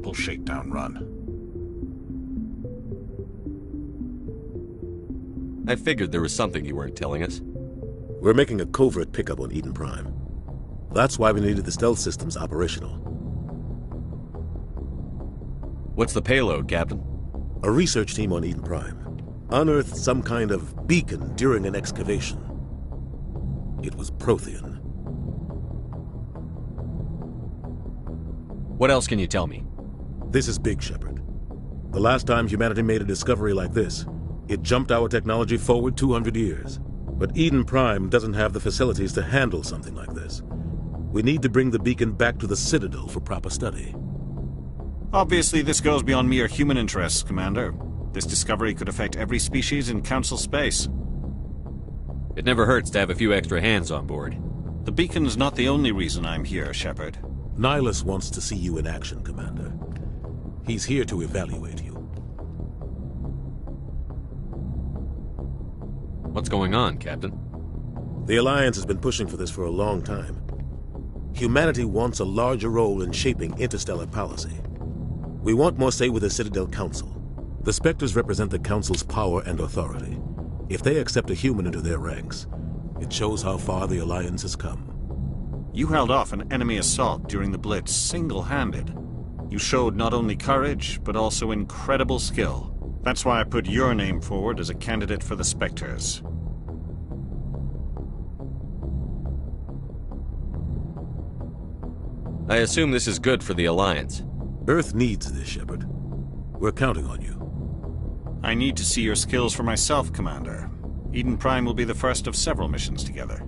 simple shakedown run. I figured there was something you weren't telling us. We're making a covert pickup on Eden Prime. That's why we needed the stealth systems operational. What's the payload, Captain? A research team on Eden Prime unearthed some kind of beacon during an excavation. It was Prothean. What else can you tell me? This is big, Shepard. The last time humanity made a discovery like this, it jumped our technology forward 200 years. But Eden Prime doesn't have the facilities to handle something like this. We need to bring the beacon back to the Citadel for proper study. Obviously, this goes beyond mere human interests, Commander. This discovery could affect every species in Council space. It never hurts to have a few extra hands on board. The beacon's not the only reason I'm here, Shepard. Nihilus wants to see you in action, Commander. He's here to evaluate you. What's going on, Captain? The Alliance has been pushing for this for a long time. Humanity wants a larger role in shaping interstellar policy. We want more say with the Citadel Council. The Spectres represent the Council's power and authority. If they accept a human into their ranks, it shows how far the Alliance has come. You held off an enemy assault during the Blitz single-handed. You showed not only courage, but also incredible skill. That's why I put your name forward as a candidate for the Spectres. I assume this is good for the Alliance. Earth needs this, Shepard. We're counting on you. I need to see your skills for myself, Commander. Eden Prime will be the first of several missions together.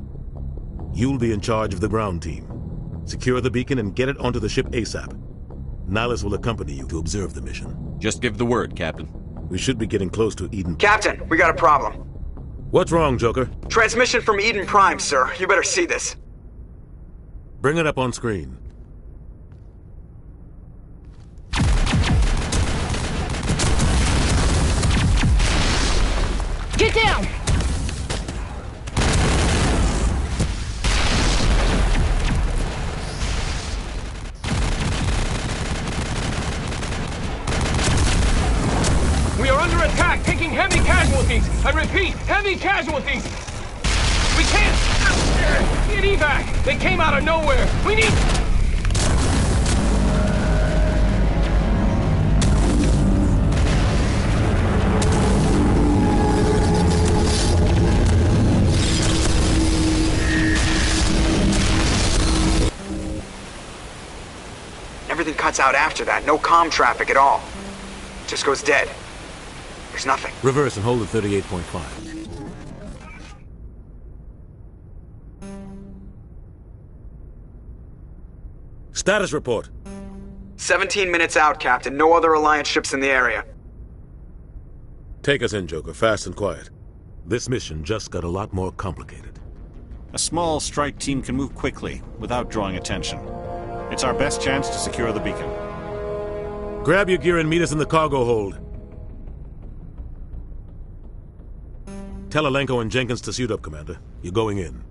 You'll be in charge of the ground team. Secure the beacon and get it onto the ship ASAP. Nihilus will accompany you to observe the mission. Just give the word, Captain. We should be getting close to Eden. Captain, we got a problem. What's wrong, Joker? Transmission from Eden Prime, sir. You better see this. Bring it up on screen. Get down! We are under attack, taking heavy casualties. I repeat, heavy casualties. We can't get evac. They came out of nowhere. We need... Everything cuts out after that. No comm traffic at all. Just goes dead. There's nothing. Reverse and hold at 38.5. Status report. 17 minutes out, Captain. No other Alliance ships in the area. Take us in, Joker, fast and quiet. This mission just got a lot more complicated. A small strike team can move quickly, without drawing attention. It's our best chance to secure the beacon. Grab your gear and meet us in the cargo hold. Tell Alenko and Jenkins to suit up, Commander. You're going in.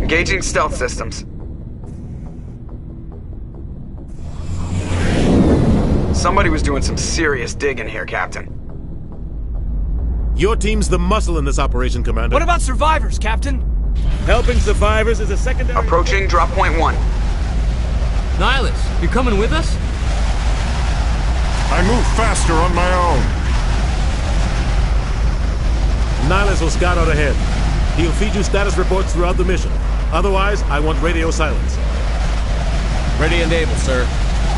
Engaging stealth systems. Somebody was doing some serious digging here, Captain. Your team's the muscle in this operation, Commander. What about survivors, Captain? Helping survivors is a secondary... Approaching drop point 1. Nihilus, you coming with us? I move faster on my own. Nihilus will scout out ahead. He'll feed you status reports throughout the mission. Otherwise, I want radio silence. Ready and able, sir.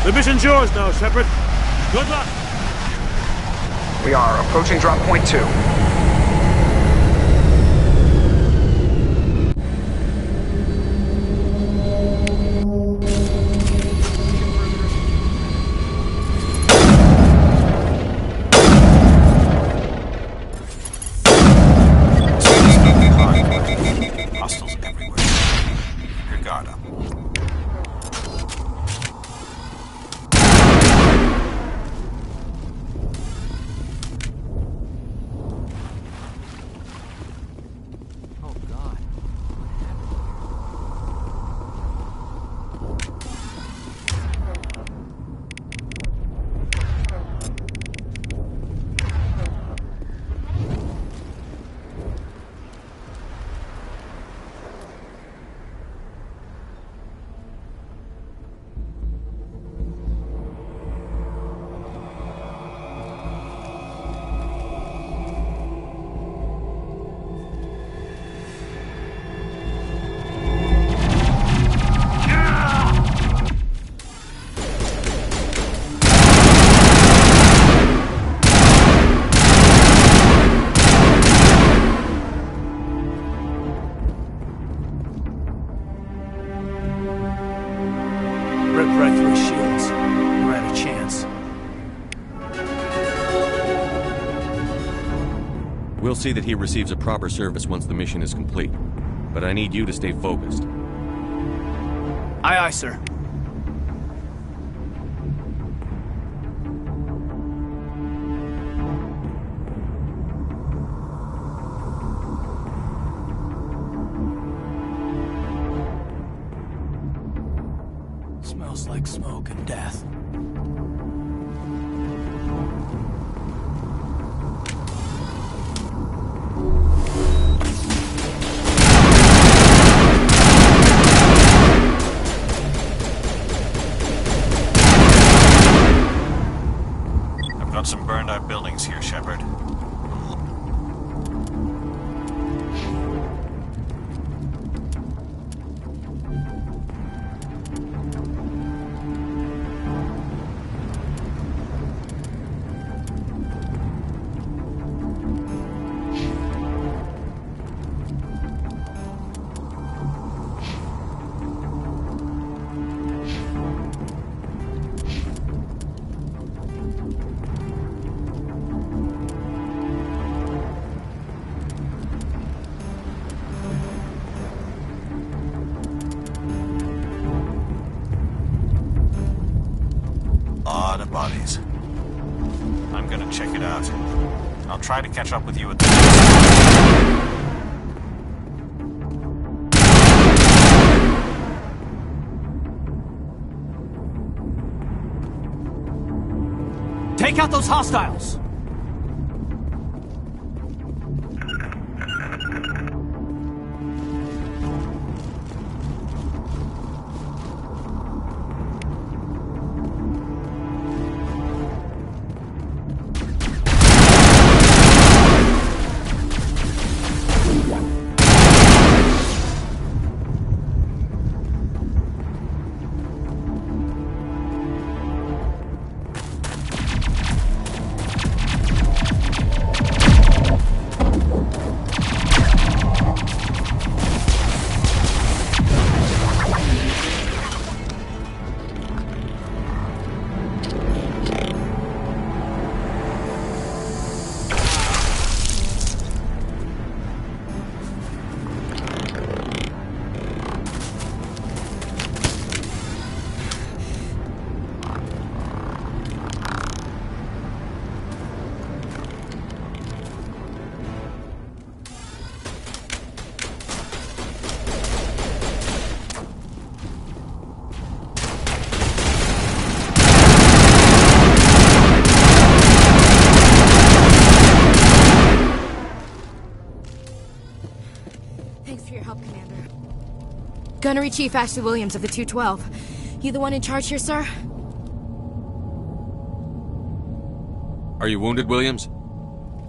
The mission's yours now, Shepard. Good luck. We are approaching drop point 2. Hostiles everywhere. Your guard up. see that he receives a proper service once the mission is complete. But I need you to stay focused. Aye, aye, sir. Smells like smoke and death. I've got some burned out buildings here, Shepard. Lot of bodies. I'm gonna check it out. I'll try to catch up with you at the... Take out those hostiles! Thanks for your help, Commander. Gunnery Chief Ashley Williams of the 212. You the one in charge here, sir? Are you wounded, Williams?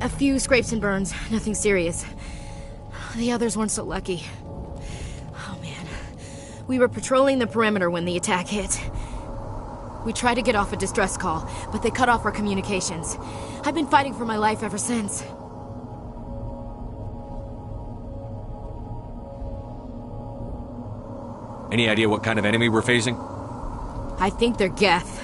A few scrapes and burns, nothing serious. The others weren't so lucky. Oh man. We were patrolling the perimeter when the attack hit. We tried to get off a distress call, but they cut off our communications. I've been fighting for my life ever since. Any idea what kind of enemy we're facing? I think they're Geth.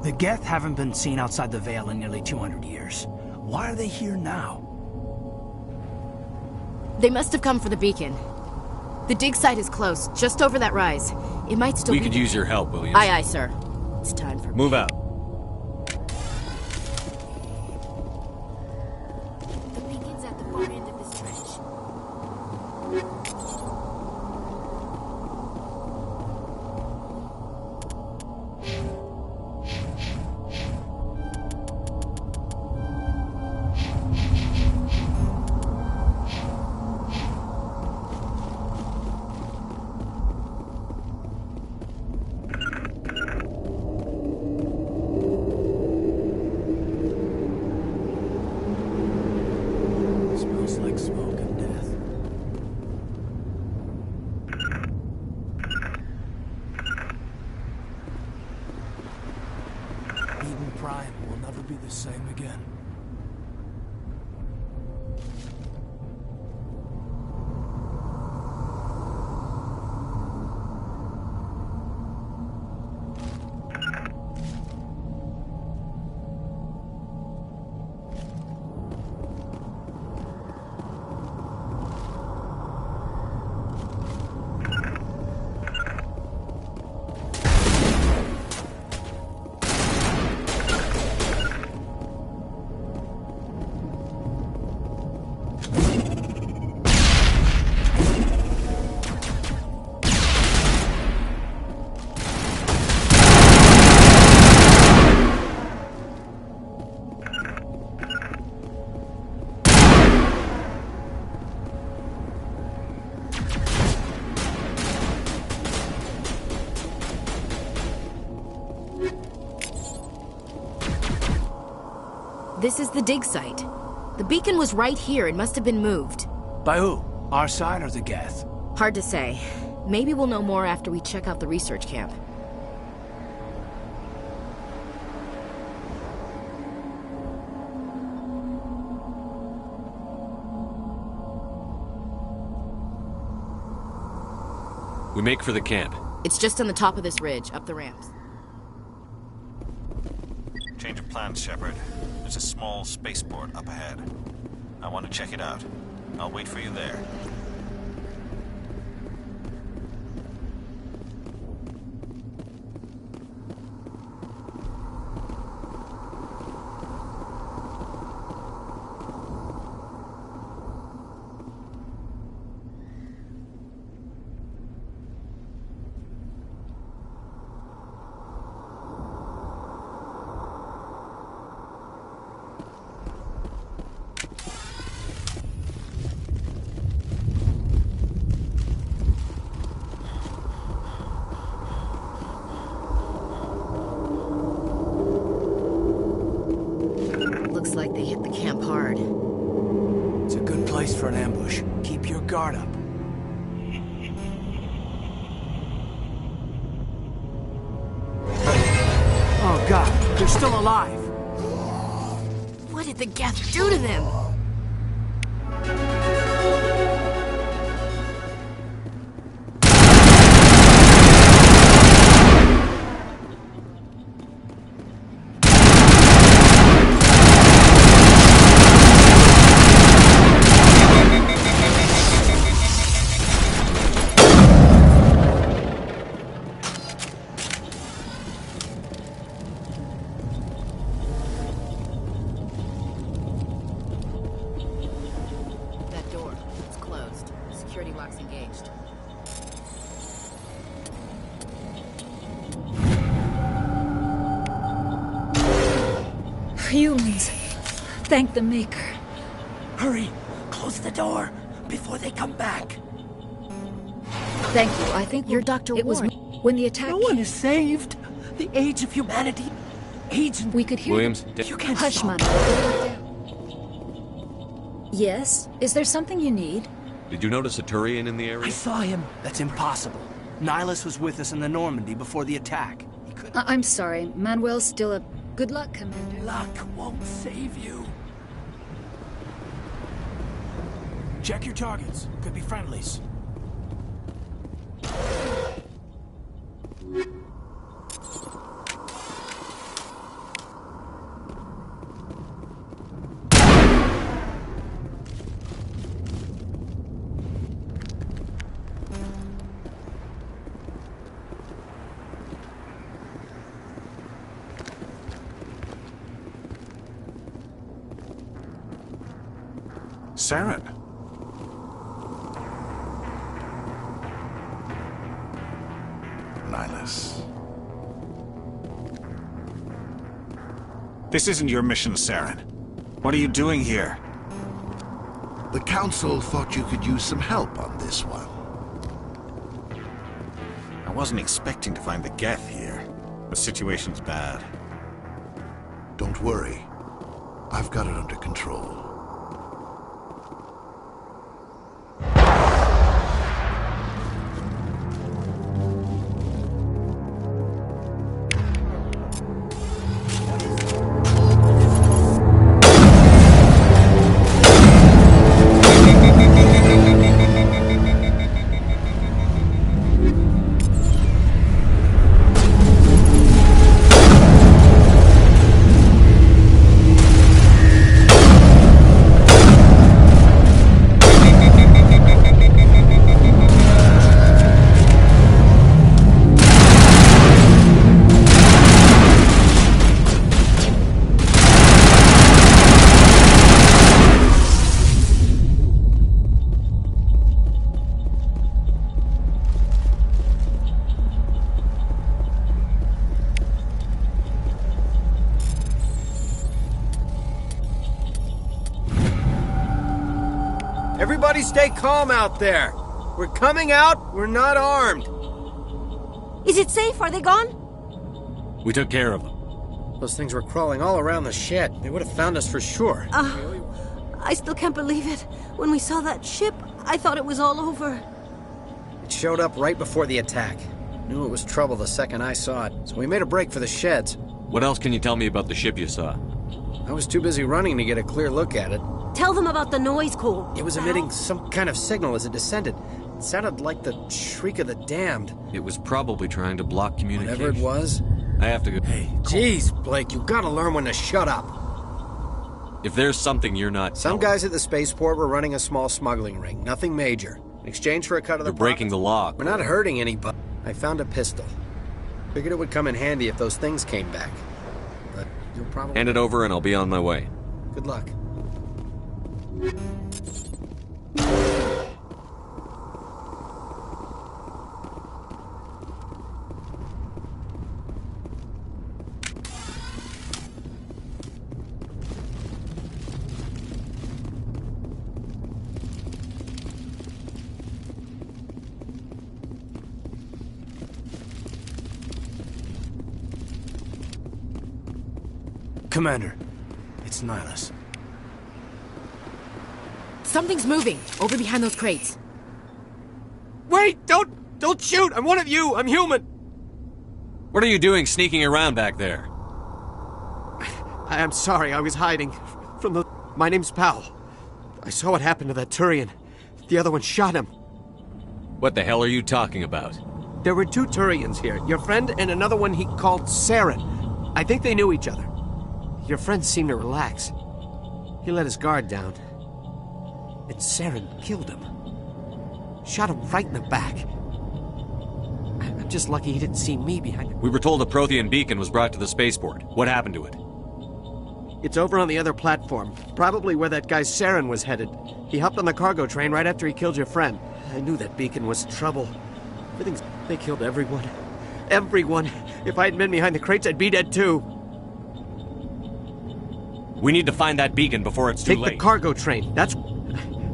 The Geth haven't been seen outside the Veil in nearly 200 years. Why are they here now? They must have come for the beacon. The dig site is close, just over that rise. It might still be... We could use your help, Williams. Aye, aye, sir. It's time for... Move out. The beacon's at the far end of this trench. Smells like smoke and death. This is the dig site. The beacon was right here. It must have been moved. By who? Our side or the Geth? Hard to say. Maybe we'll know more after we check out the research camp. We make for the camp. It's just on the top of this ridge, up the ramps. Change of plans, Shepard. There's a small spaceport up ahead. I want to check it out. I'll wait for you there. Looks like they hit the camp hard. It's a good place for an ambush. Keep your guard up. Oh god, they're still alive! What did the Geth do to them? That door, it's closed. Security lock's engaged. Humans. Thank the Maker. Hurry! Close the door before they come back! Thank you. I think You're Dr. It was Ward. when the attack No one is saved! The age of humanity! Agent, we could hear Williams, you can't Hush, stop. man. Yes? Is there something you need? did you notice a Turian in the I area? saw him. That's impossible. Nihilus was with us in the Normandy before the attack. He couldn't. I'm sorry. Manuel's still a... Good luck, Commander. Luck won't save you. Check your targets. Could be friendlies. Saren. Nihilus. This isn't your mission, Saren. What are you doing here? The Council thought you could use some help on this one. I wasn't expecting to find the Geth here. The situation's bad. Don't worry. I've got it under control. Everybody stay calm out there. We're coming out, we're not armed. Is it safe? Are they gone? We took care of them. Those things were crawling all around the shed. They would have found us for sure. I still can't believe it. When we saw that ship, I thought it was all over. It showed up right before the attack. Knew it was trouble the second I saw it, so we made a break for the sheds. What else can you tell me about the ship you saw? I was too busy running to get a clear look at it. Tell them about the noise, Cole. It was emitting some kind of signal as it descended. It sounded like the shriek of the damned. It was probably trying to block communication. Whatever it was. I have to go. Hey, Jeez, Blake, you gotta learn when to shut up. If there's something you're not Some telling, guys at the spaceport were running a small smuggling ring. Nothing major. In exchange for a cut of the you're breaking the law. We're not hurting anybody. I found a pistol. Figured it would come in handy if those things came back. But you'll probably... Hand it over and I'll be on my way. Good luck. Commander, it's Nihilus. Something's moving over behind those crates. Wait! Don't shoot! I'm one of you! I'm human! What are you doing sneaking around back there? I'm sorry, I was hiding from the... My name's Powell. I saw what happened to that Turian. The other one shot him. What the hell are you talking about? There were two Turians here. Your friend and another one he called Saren. I think they knew each other. Your friend seemed to relax. He let his guard down. And Saren killed him. Shot him right in the back. I'm just lucky he didn't see me behind him. We were told a Prothean beacon was brought to the spaceport. What happened to it? It's over on the other platform. Probably where that guy Saren was headed. He hopped on the cargo train right after he killed your friend. I knew that beacon was trouble. They killed everyone. Everyone. If I hadn't been behind the crates, I'd be dead too. We need to find that beacon before it's too late. Take the cargo train. That's...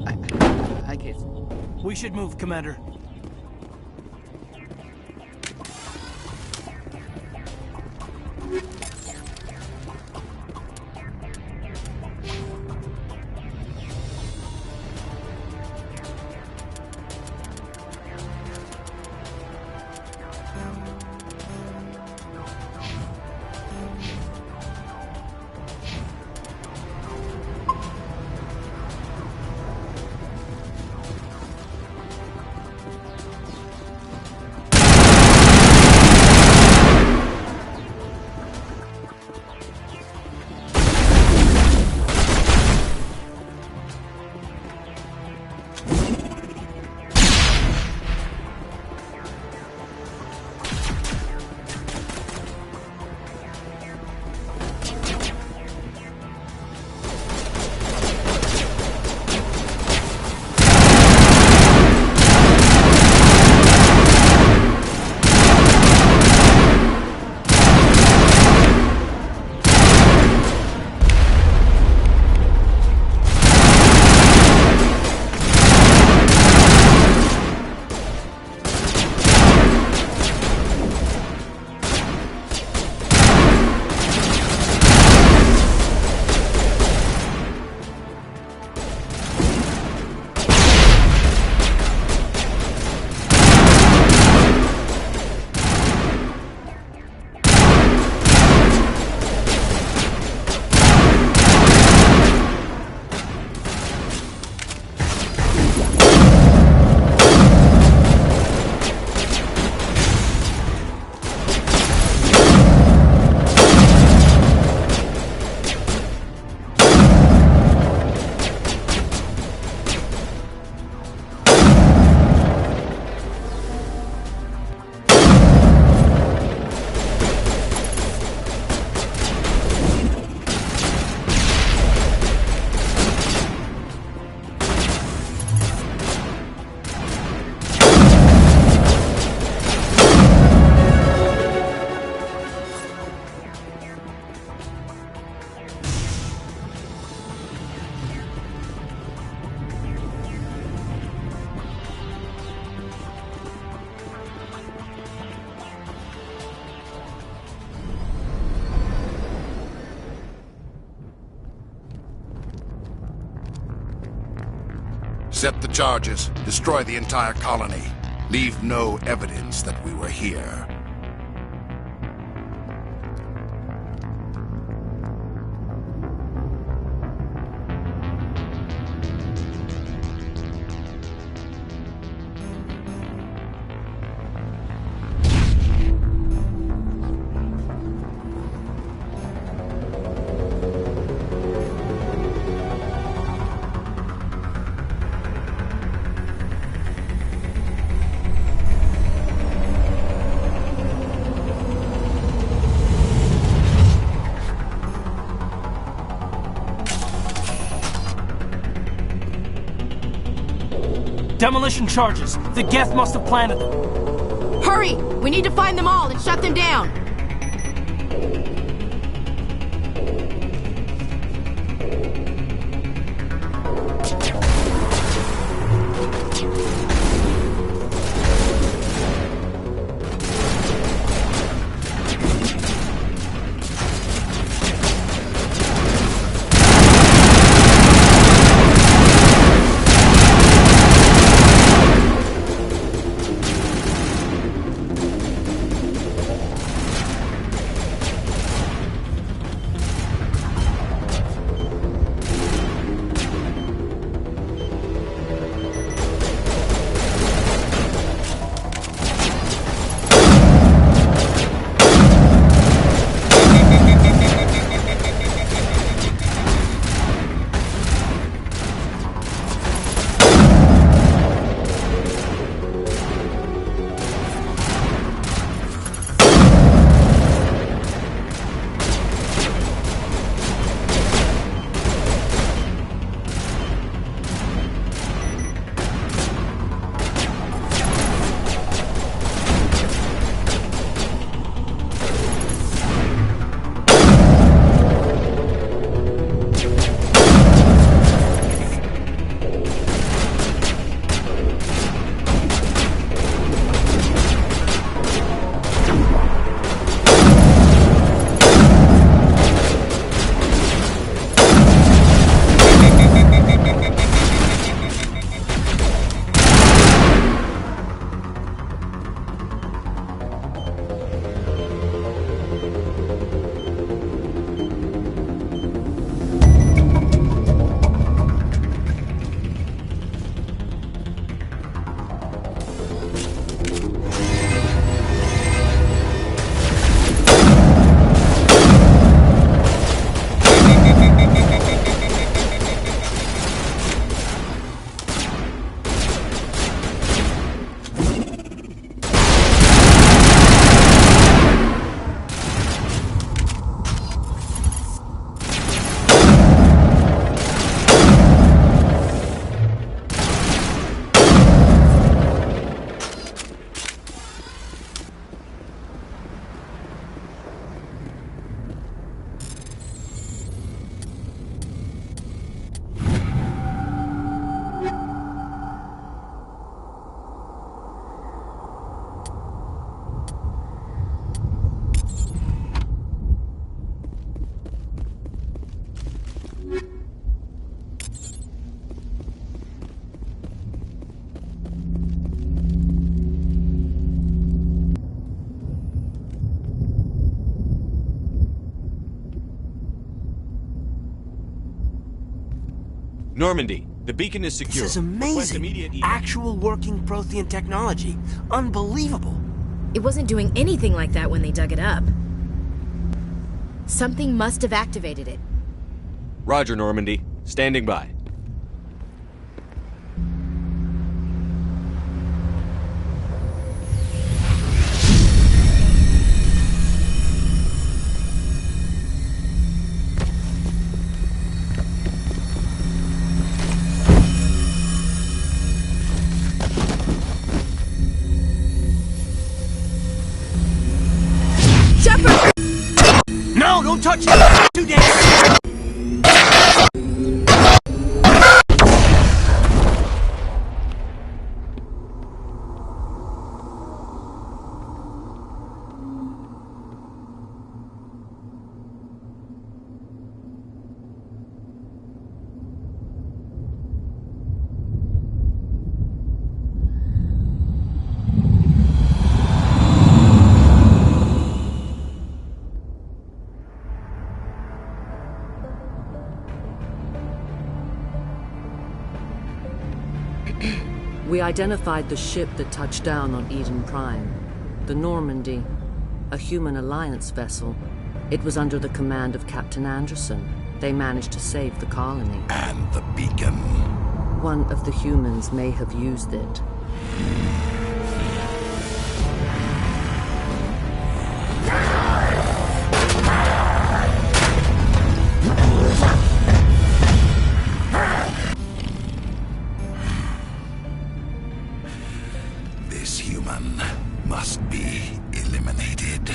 I can't... We should move, Commander. Set the charges. Destroy the entire colony. Leave no evidence that we were here. Demolition charges. The Geth must have planted them. Hurry! We need to find them all and shut them down! Normandy, the beacon is secure. This is amazing. Actual working Prothean technology. Unbelievable. It wasn't doing anything like that when they dug it up. Something must have activated it. Roger, Normandy. Standing by. No, don't touch it! Too dangerous! identified the ship that touched down on Eden Prime. The Normandy. A human alliance vessel. It was under the command of Captain Anderson. They managed to save the colony. And the beacon. One of the humans may have used it. This human must be eliminated.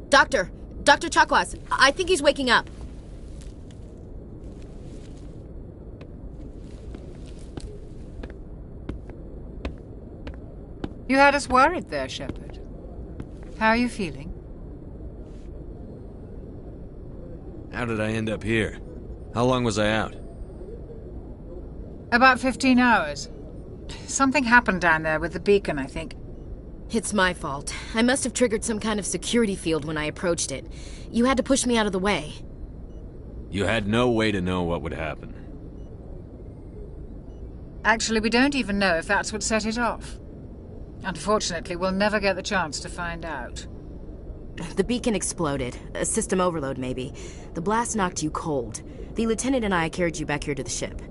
Dr. Chakwas, I think he's waking up. You had us worried there, Shepard. How are you feeling? How did I end up here? How long was I out? About 15 hours. Something happened down there with the beacon, I think. It's my fault. I must have triggered some kind of security field when I approached it. You had to push me out of the way. You had no way to know what would happen. Actually, we don't even know if that's what set it off. Unfortunately, we'll never get the chance to find out. The beacon exploded. A system overload, maybe. The blast knocked you cold. The lieutenant and I carried you back here to the ship.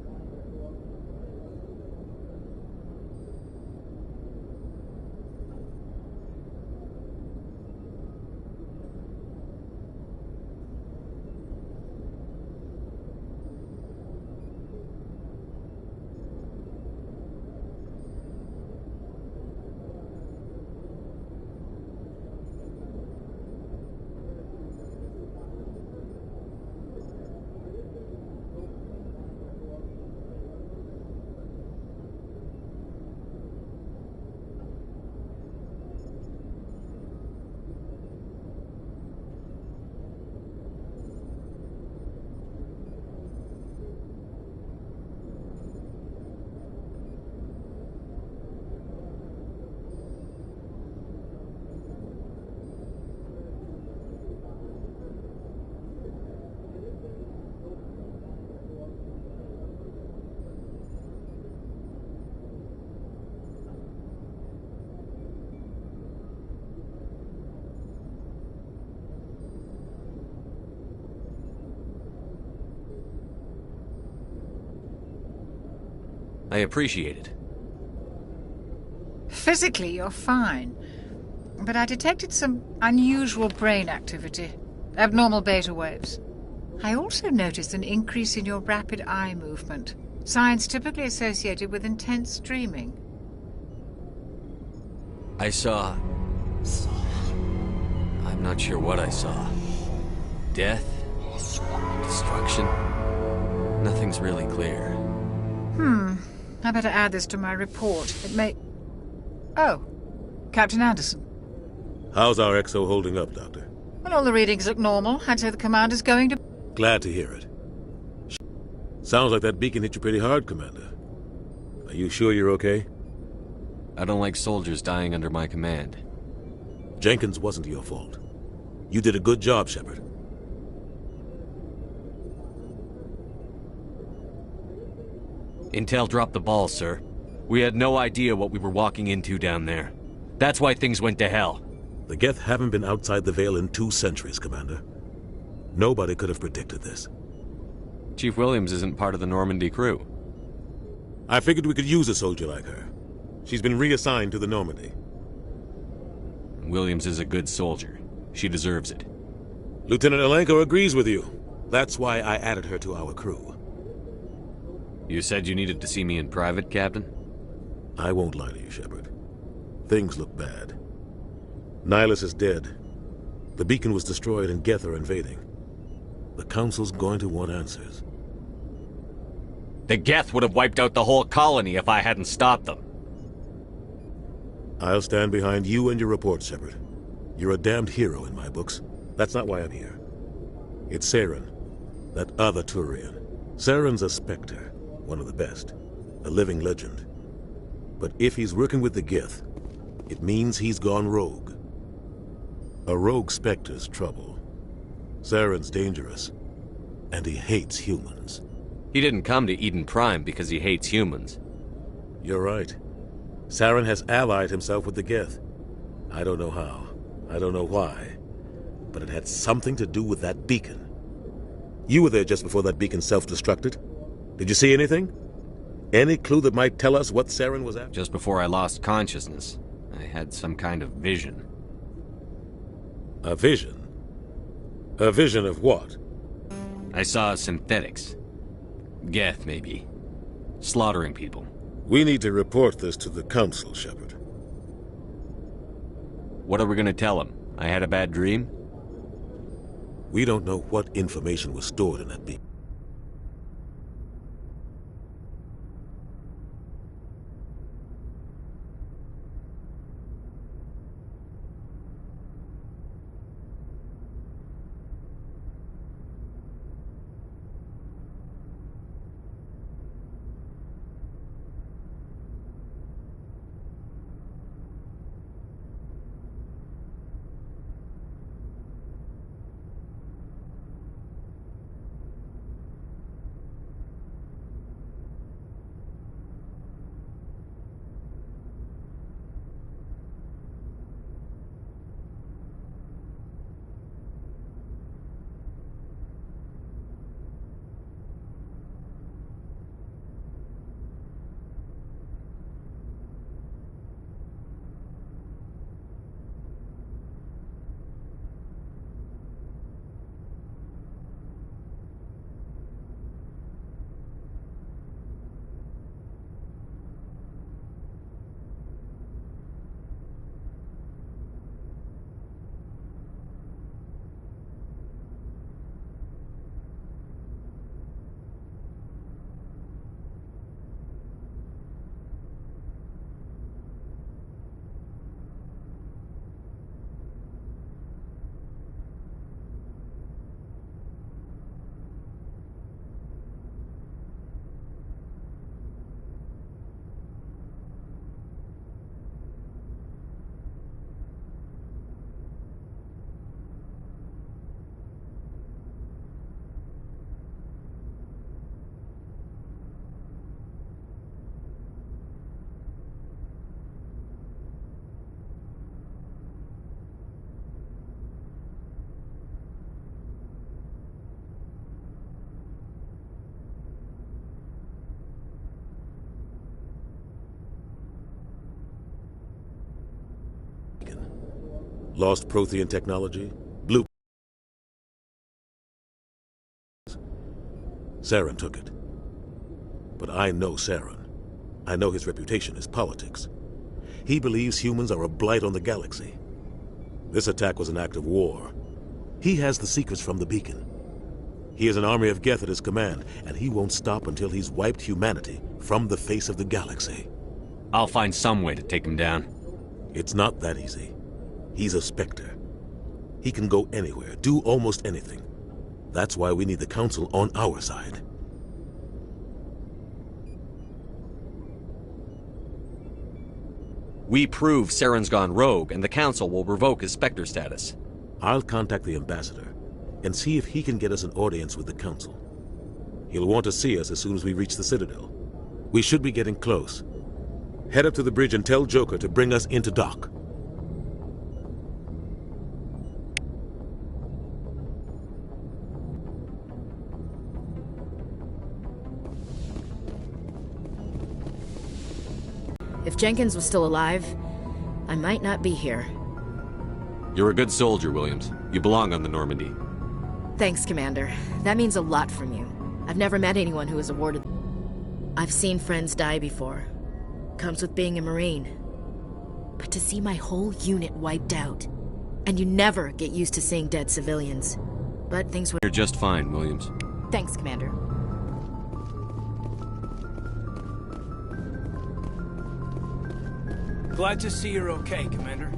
I appreciate it. Physically, you're fine. But I detected some unusual brain activity. Abnormal beta waves. I also noticed an increase in your rapid eye movement. Signs typically associated with intense dreaming. I saw... I'm not sure what I saw. Death? Destruction? Nothing's really clear. I better add this to my report. It may... Oh, Captain Anderson. How's our XO holding up, Doctor? Well, all the readings look normal. I'd say the commander's going to... Glad to hear it. Sounds like that beacon hit you pretty hard, Commander. Are you sure you're okay? I don't like soldiers dying under my command. Jenkins wasn't your fault. You did a good job, Shepard. Intel dropped the ball, sir. We had no idea what we were walking into down there. That's why things went to hell. The Geth haven't been outside the Veil in 2 centuries, Commander. Nobody could have predicted this. Chief Williams isn't part of the Normandy crew. I figured we could use a soldier like her. She's been reassigned to the Normandy. Williams is a good soldier. She deserves it. Lieutenant Alenko agrees with you. That's why I added her to our crew. You said you needed to see me in private, Captain? I won't lie to you, Shepard. Things look bad. Nihilus is dead. The beacon was destroyed and Geth are invading. The Council's going to want answers. The Geth would have wiped out the whole colony if I hadn't stopped them. I'll stand behind you and your report, Shepard. You're a damned hero in my books. That's not why I'm here. It's Saren, that other Turian. Saren's a Spectre, one of the best, a living legend. But if he's working with the Geth, it means he's gone rogue. A rogue Spectre's trouble. Saren's dangerous, and he hates humans. He didn't come to Eden Prime because he hates humans. You're right. Saren has allied himself with the Geth. I don't know how. I don't know why. But it had something to do with that beacon. You were there just before that beacon self-destructed. Did you see anything? Any clue that might tell us what Saren was after? Just before I lost consciousness, I had some kind of vision. A vision? A vision of what? I saw synthetics. Geth, maybe. Slaughtering people. We need to report this to the Council, Shepard. What are we gonna tell him? I had a bad dream? We don't know what information was stored in that beacon. Lost Prothean technology, blue. Saren took it. But I know Saren. I know his reputation is politics. He believes humans are a blight on the galaxy. This attack was an act of war. He has the secrets from the beacon. He has an army of Geth at his command, and he won't stop until he's wiped humanity from the face of the galaxy. I'll find some way to take him down. It's not that easy. He's a Spectre. He can go anywhere, do almost anything. That's why we need the Council on our side. We prove Saren's gone rogue, and the Council will revoke his Spectre status. I'll contact the Ambassador and see if he can get us an audience with the Council. He'll want to see us as soon as we reach the Citadel. We should be getting close. Head up to the bridge and tell Joker to bring us into dock. If Jenkins was still alive, I might not be here. You're a good soldier, Williams. You belong on the Normandy. Thanks, Commander. That means a lot from you. I've never met anyone who was awarded... I've seen friends die before. Comes with being a Marine. But to see my whole unit wiped out... And you never get used to seeing dead civilians. But things would... You're just fine, Williams. Thanks, Commander. Glad to see you're okay, Commander.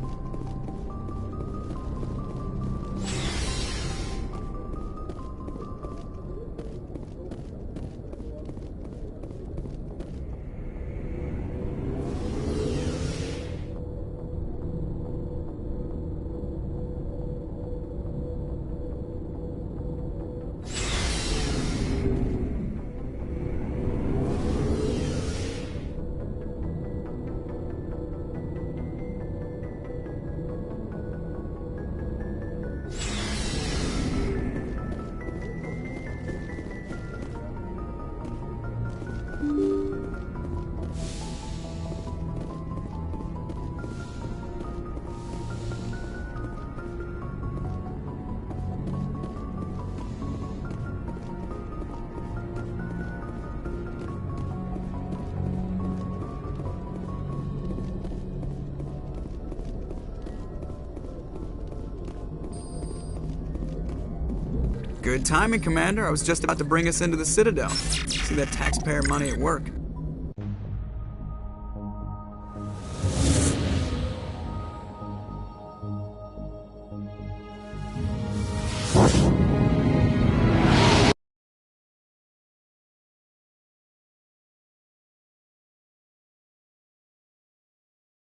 Good timing, Commander. I was just about to bring us into the Citadel. See that taxpayer money at work.